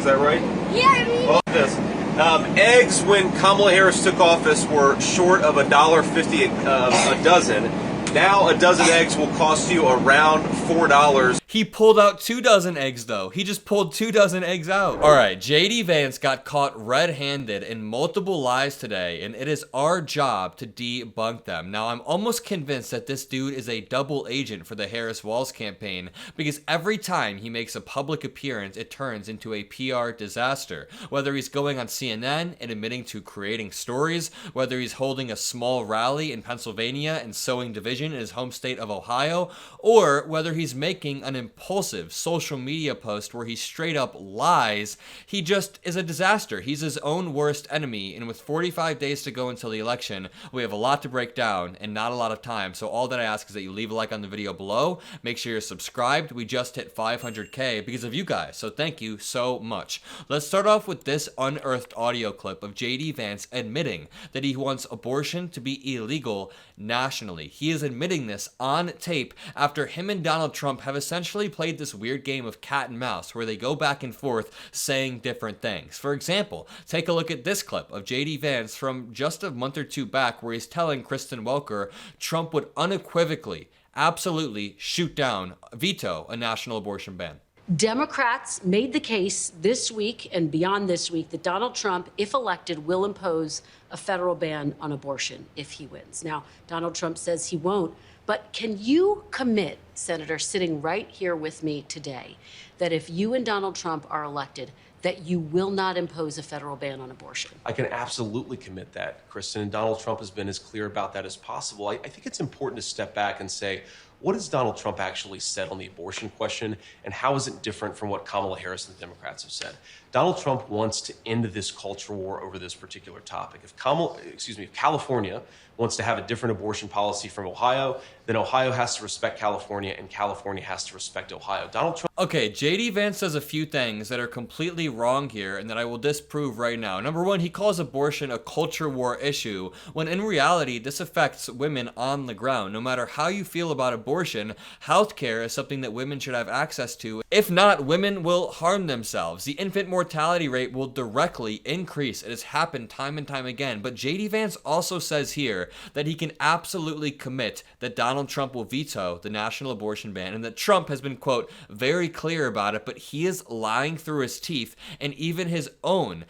is that right? Yeah, Well, this. Eggs, when Kamala Harris took office, were short of $1.50 a dozen. Now a dozen eggs will cost you around $4. He pulled out 2 dozen eggs though. He just pulled 2 dozen eggs out. Alright, JD Vance got caught red-handed in multiple lies today, and it is our job to debunk them. Now, I'm almost convinced that this dude is a double agent for the Harris-Walz campaign, because every time he makes a public appearance, it turns into a PR disaster. Whether he's going on CNN and admitting to creating stories, whether he's holding a small rally in Pennsylvania and sowing division in his home state of Ohio, or whether he's making an impulsive social media post where he straight up lies, he just is a disaster. He's his own worst enemy, and with 45 days to go until the election, we have a lot to break down and not a lot of time. So all that I ask is that you leave a like on the video below, make sure you're subscribed. We just hit 500K because of you guys, so thank you so much. Let's start off with this unearthed audio clip of JD Vance admitting that he wants abortion to be illegal nationally. He is admitting this on tape after him and Donald Trump have essentially played this weird game of cat and mouse where they go back and forth saying different things. For example, take a look at this clip of JD Vance from just a month or two back where he's telling Kristen Welker Trump would unequivocally, absolutely veto a national abortion ban. Democrats made the case this week and beyond this week that Donald Trump, if elected, will impose a federal ban on abortion if he wins. Now, Donald Trump says he won't, but can you commit, Senator, sitting right here with me today, that if you and Donald Trump are elected, that you will not impose a federal ban on abortion? I can absolutely commit that, Kristen, and Donald Trump has been as clear about that as possible. I think it's important to step back and say, what has Donald Trump actually said on the abortion question, and how is it different from what Kamala Harris and the Democrats have said? Donald Trump wants to end this culture war over this particular topic. If California wants to have a different abortion policy from Ohio, then Ohio has to respect California and California has to respect Ohio. Donald Trump. Okay, JD Vance says a few things that are completely wrong here and that I will disprove right now. Number one, he calls abortion a culture war issue, when in reality, this affects women on the ground. No matter how you feel about abortion, healthcare is something that women should have access to. If not, women will harm themselves. The infant mortality rate will directly increase. It has happened time and time again. But JD Vance also says here that he can absolutely commit that Donald Trump will veto the national abortion ban, and that Trump has been, quote, very clear about it, but he is lying through his teeth, and even his own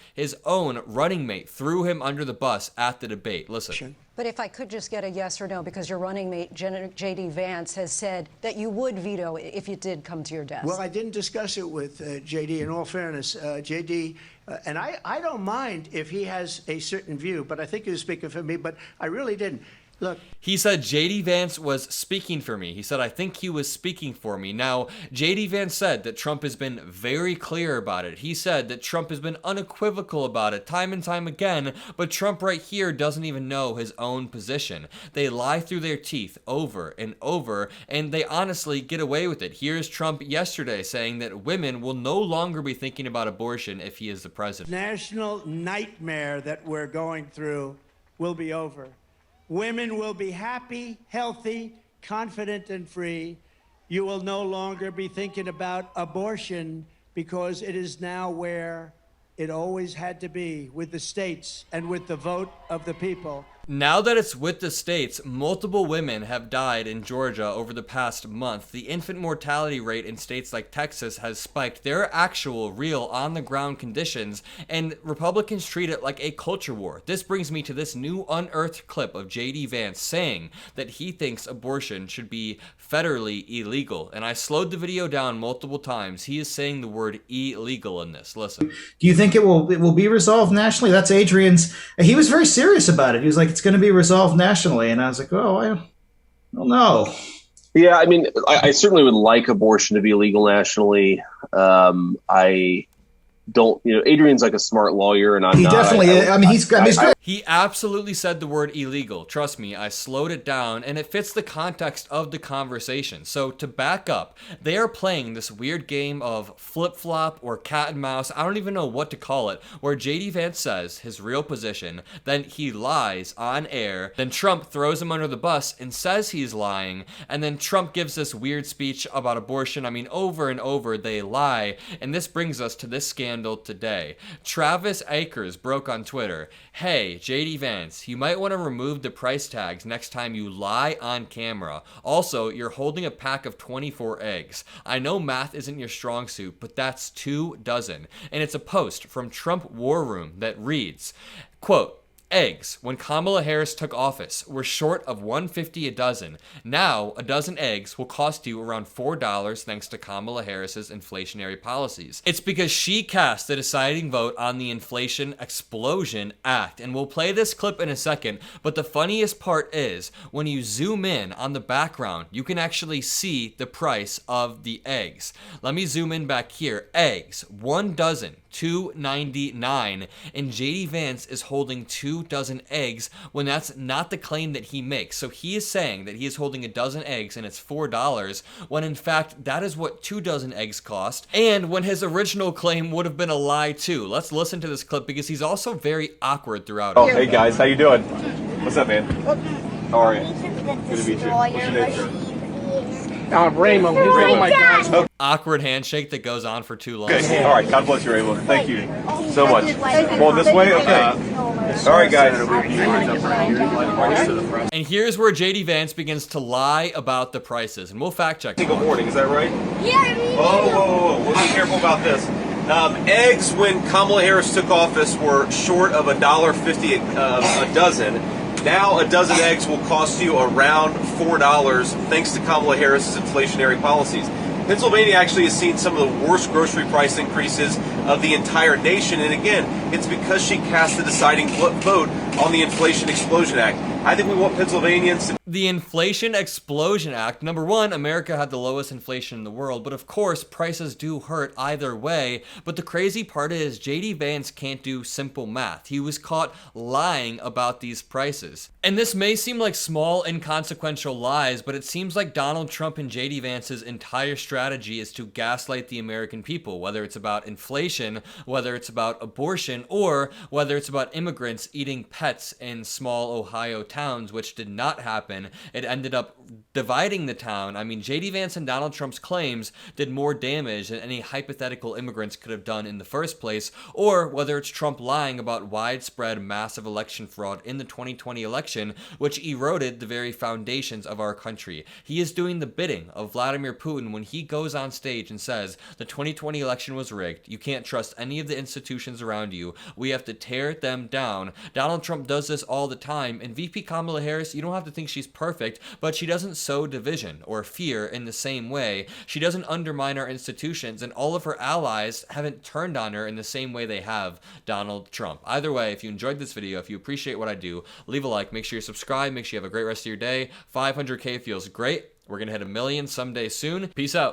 running mate threw him under the bus at the debate. Listen. But if I could just get a yes or no, because your running mate, JD Vance, has said that you would veto it if it did come to your desk. Well, I didn't discuss it with JD, in all fairness. JD, and I don't mind if he has a certain view, but I think he was speaking for me, but I really didn't. Look. He said JD Vance was speaking for me. He said, I think he was speaking for me. Now, JD Vance said that Trump has been very clear about it. He said that Trump has been unequivocal about it time and time again, but Trump right here doesn't even know his own position. They lie through their teeth over and over, and they honestly get away with it. Here's Trump yesterday saying that women will no longer be thinking about abortion if he is the president. National nightmare that we're going through will be over. Women will be happy, healthy, confident, and free. You will no longer be thinking about abortion because it is now where it always had to be, with the states and with the vote of the people. Now that it's with the states, multiple women have died in Georgia over the past month. The infant mortality rate in states like Texas has spiked. There are actual, real, on-the-ground conditions, and Republicans treat it like a culture war. This brings me to this new unearthed clip of JD Vance saying that he thinks abortion should be federally illegal. And I slowed the video down multiple times. He is saying the word illegal in this. Listen. Do you think it will be resolved nationally? That's Adrian's. He was very serious about it. He was like, it's going to be resolved nationally. And I was like, oh, I don't know. Yeah, I mean, I certainly would like abortion to be legal nationally. I don't, Adrian's like a smart lawyer, and I'm not. He definitely is. I mean, he's great. He absolutely said the word illegal. Trust me, I slowed it down, and it fits the context of the conversation. So to back up, they are playing this weird game of flip-flop or cat and mouse. I don't even know what to call it, where JD Vance says his real position, then he lies on air, then Trump throws him under the bus and says he's lying, and then Trump gives this weird speech about abortion. I mean, over and over, they lie, and this brings us to this scandal scandal today. Travis Akers broke on Twitter, "Hey, JD Vance, you might want to remove the price tags next time you lie on camera. Also, you're holding a pack of 24 eggs. I know math isn't your strong suit, but that's 2 dozen." And it's a post from Trump War Room that reads, quote, "Eggs, when Kamala Harris took office, were short of $1.50 a dozen. Now, a dozen eggs will cost you around $4 thanks to Kamala Harris's inflationary policies." It's because she cast the deciding vote on the Inflation Explosion Act. And we'll play this clip in a second, but the funniest part is, when you zoom in on the background, you can actually see the price of the eggs. Let me zoom in back here. Eggs, 1 dozen, $2.99, and JD Vance is holding 2 dozen eggs when that's not the claim that he makes. So he is saying that he is holding a dozen eggs and it's $4, when in fact that is what 2 dozen eggs cost, and when his original claim would have been a lie too. Let's listen to this clip because he's also very awkward throughout it. Oh, hey guys, how you doing? What's up, man? How are you? Good to meet you. What's your name, sir? Raymond. Oh my God. Awkward handshake that goes on for too long. Okay, all right. God bless you, Raymond. Thank you so much. Going this way? Okay. All right, guys. And here's where JD Vance begins to lie about the prices, and we'll fact check. Take a warning, is that right? Yeah. Whoa. We'll be careful about this. Eggs, when Kamala Harris took office, were short of $1.50 a dozen. Now, a dozen eggs will cost you around $4 thanks to Kamala Harris's inflationary policies. Pennsylvania actually has seen some of the worst grocery price increases of the entire nation. And again, it's because she cast the deciding vote on the Inflation Explosion Act. I think we want Pennsylvanians to... The Inflation Explosion Act. Number one, America had the lowest inflation in the world, but of course, prices do hurt either way. But the crazy part is, JD Vance can't do simple math. He was caught lying about these prices. And this may seem like small, inconsequential lies, but it seems like Donald Trump and JD Vance's entire strategy is to gaslight the American people, whether it's about inflation, whether it's about abortion, or whether it's about immigrants eating pets in small Ohio towns, which did not happen. It ended up dividing the town. I mean, JD Vance and Donald Trump's claims did more damage than any hypothetical immigrants could have done in the first place, or whether it's Trump lying about widespread massive election fraud in the 2020 election, which eroded the very foundations of our country. He is doing the bidding of Vladimir Putin when he goes on stage and says, the 2020 election was rigged. You can't trust any of the institutions around you. We have to tear them down. Donald Trump does this all the time, and VP Kamala Harris, you don't have to think she's perfect, but she doesn't sow division or fear in the same way. She doesn't undermine our institutions, and all of her allies haven't turned on her in the same way they have Donald Trump. Either way, if you enjoyed this video, if you appreciate what I do, leave a like, make sure you subscribe, make sure you have a great rest of your day. 500K feels great. We're gonna hit 1 million someday soon. Peace out.